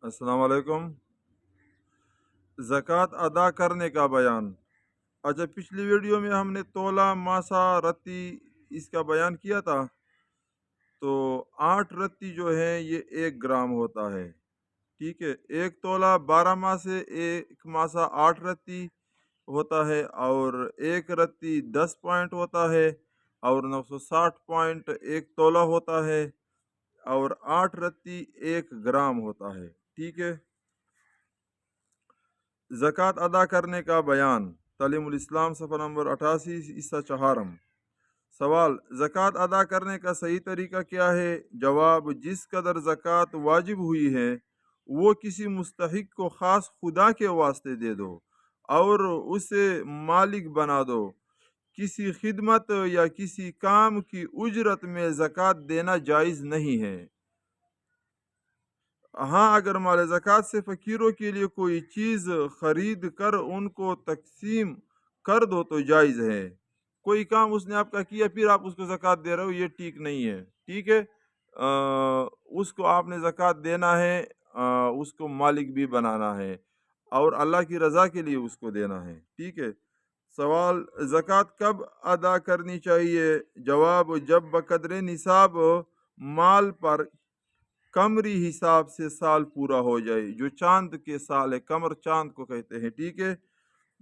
السلام علیکم۔ زکوٰۃ ادا کرنے کا بیان۔ اچھا، پچھلی ویڈیو میں ہم نے تولہ، ماسا، رتی اس کا بیان کیا تھا۔ تو 8 رتی جو ہے یہ 1 گرام ہوتا ہے، ٹھیک ہے۔ 1 تولہ 12 ماسے، 1 ماسا 8 رتی ہوتا ہے، اور 1 رتی 10 پوائنٹ ہوتا ہے، اور 960 پوائنٹ 1 تولہ ہوتا ہے، اور 8 رتی 1 گرام ہوتا ہے، ٹھیک ہے۔ زکوٰۃ ادا کرنے کا بیان۔ تعلیم الاسلام صفحہ نمبر 88 حصہ 4۔ سوال: زکوٰۃ ادا کرنے کا صحیح طریقہ کیا ہے؟ جواب: جس قدر زکوٰۃ واجب ہوئی ہے وہ کسی مستحق کو خاص خدا کے واسطے دے دو اور اسے مالک بنا دو۔ کسی خدمت یا کسی کام کی اجرت میں زکوٰۃ دینا جائز نہیں ہے۔ ہاں، اگر مال زکوٰۃ سے فقیروں کے لیے کوئی چیز خرید کر ان کو تقسیم کر دو تو جائز ہے۔ کوئی کام اس نے آپ کا کیا، پھر آپ اس کو زکوٰۃ دے رہے ہو، یہ ٹھیک نہیں ہے، ٹھیک ہے۔ اس کو آپ نے زکوٰۃ دینا ہے، اس کو مالک بھی بنانا ہے، اور اللہ کی رضا کے لیے اس کو دینا ہے، ٹھیک ہے۔ سوال: زکوٰۃ کب ادا کرنی چاہیے؟ جواب: جب بقدر نصاب مال پر قمری حساب سے سال پورا ہو جائے، جو چاند کے سال ہے، قمر چاند کو کہتے ہیں، ٹھیک ہے۔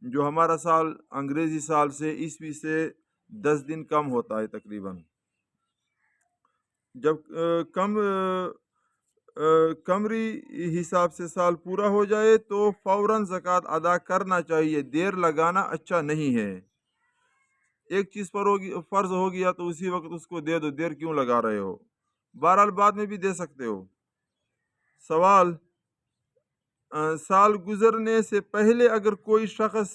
جو ہمارا سال انگریزی سال سے عیسوی سے 10 دن کم ہوتا ہے تقریباً۔ جب قمری حساب سے سال پورا ہو جائے تو فوراً زکوٰۃ ادا کرنا چاہیے، دیر لگانا اچھا نہیں ہے۔ ایک چیز پر فرض ہو گیا تو اسی وقت اس کو دے دو، دیر کیوں لگا رہے ہو؟ بہرحال بعد میں بھی دے سکتے ہو۔ سوال: سال گزرنے سے پہلے اگر کوئی شخص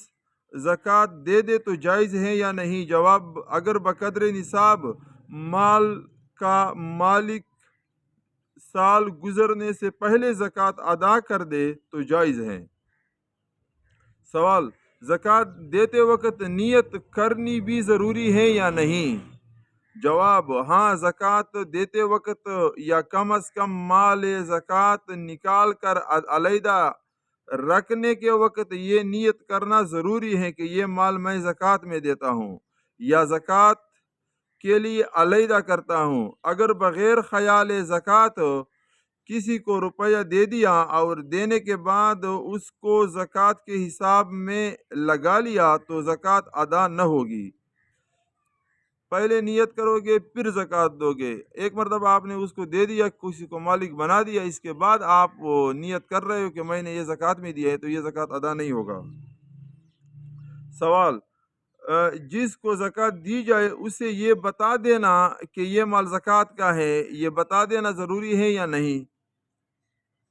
زکوٰۃ دے دے تو جائز ہے یا نہیں؟ جواب: اگر بقدر نصاب مال کا مالک سال گزرنے سے پہلے زکوٰۃ ادا کر دے تو جائز ہے۔ سوال: زکوٰۃ دیتے وقت نیت کرنی بھی ضروری ہے یا نہیں؟ جواب: ہاں، زکوٰۃ دیتے وقت یا کم از کم مال زکوٰۃ نکال کر علیحدہ رکھنے کے وقت یہ نیت کرنا ضروری ہے کہ یہ مال میں زکوٰۃ میں دیتا ہوں یا زکوٰۃ کے لیے علیحدہ کرتا ہوں۔ اگر بغیر خیال زکوٰۃ کسی کو روپیہ دے دیا اور دینے کے بعد اس کو زکوٰۃ کے حساب میں لگا لیا تو زکوٰۃ ادا نہ ہوگی۔ پہلے نیت کرو گے پھر زکوٰۃ دو گے۔ ایک مرتبہ آپ نے اس کو دے دیا، کسی کو مالک بنا دیا، اس کے بعد آپ نیت کر رہے ہو کہ میں نے یہ زکوٰۃ میں دیا ہے، تو یہ زکوٰۃ ادا نہیں ہوگا۔ سوال: جس کو زکوٰۃ دی جائے اسے یہ بتا دینا کہ یہ مال زکوٰۃ کا ہے، یہ بتا دینا ضروری ہے یا نہیں؟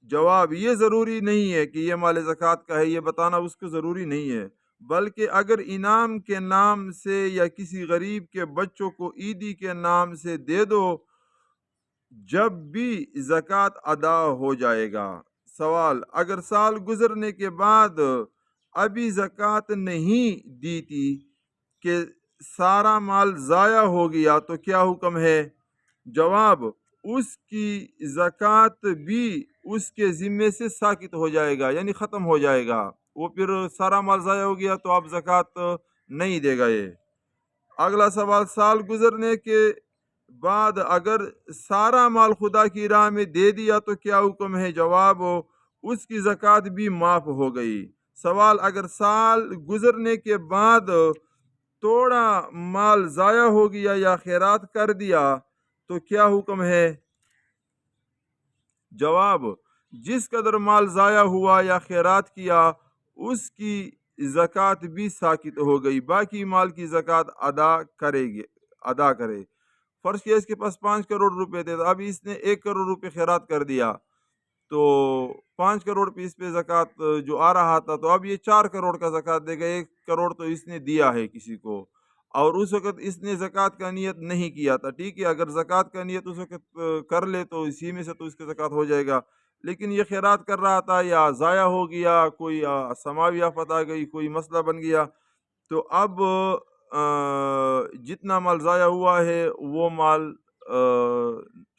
جواب: یہ ضروری نہیں ہے کہ یہ مال زکوٰۃ کا ہے، یہ بتانا اس کو ضروری نہیں ہے، بلکہ اگر انعام کے نام سے یا کسی غریب کے بچوں کو عیدی کے نام سے دے دو جب بھی زکوٰۃ ادا ہو جائے گا۔ سوال: اگر سال گزرنے کے بعد ابھی زکوٰۃ نہیں دی تھی کہ سارا مال ضائع ہو گیا تو کیا حکم ہے؟ جواب: اس کی زکوٰۃ بھی اس کے ذمے سے ساقط ہو جائے گا، یعنی ختم ہو جائے گا۔ وہ پھر سارا مال ضائع ہو گیا تو اب زکوٰۃ نہیں دے گا یہ۔ اگلا سوال: سال گزرنے کے بعد اگر سارا مال خدا کی راہ میں دے دیا تو کیا حکم ہے؟ جواب: اس کی زکوٰۃ بھی معاف ہو گئی۔ سوال: اگر سال گزرنے کے بعد تھوڑا مال ضائع ہو گیا یا خیرات کر دیا تو کیا حکم ہے؟ جواب: جس قدر مال ضائع ہوا یا خیرات کیا اس کی زکوٰۃ بھی ساقط ہو گئی، باقی مال کی زکوٰۃ ادا کرے۔ فرض کیا اس کے پاس 5 کروڑ روپے تھے، اب اس نے 1 کروڑ روپے خیرات کر دیا تو 5 کروڑ پہ اس پہ زکوٰۃ جو آ رہا تھا، تو اب یہ 4 کروڑ کا زکوٰۃ دے گا۔ 1 کروڑ تو اس نے دیا ہے کسی کو، اور اس وقت اس نے زکوٰۃ کا نیت نہیں کیا تھا، ٹھیک ہے۔ اگر زکوٰۃ کا نیت اس وقت کر لے تو اسی میں سے تو اس کا زکوٰۃ ہو جائے گا، لیکن یہ خیرات کر رہا تھا یا ضائع ہو گیا، کوئی سماوی آفت آ گئی، کوئی مسئلہ بن گیا، تو اب جتنا مال ضائع ہوا ہے وہ مال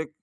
1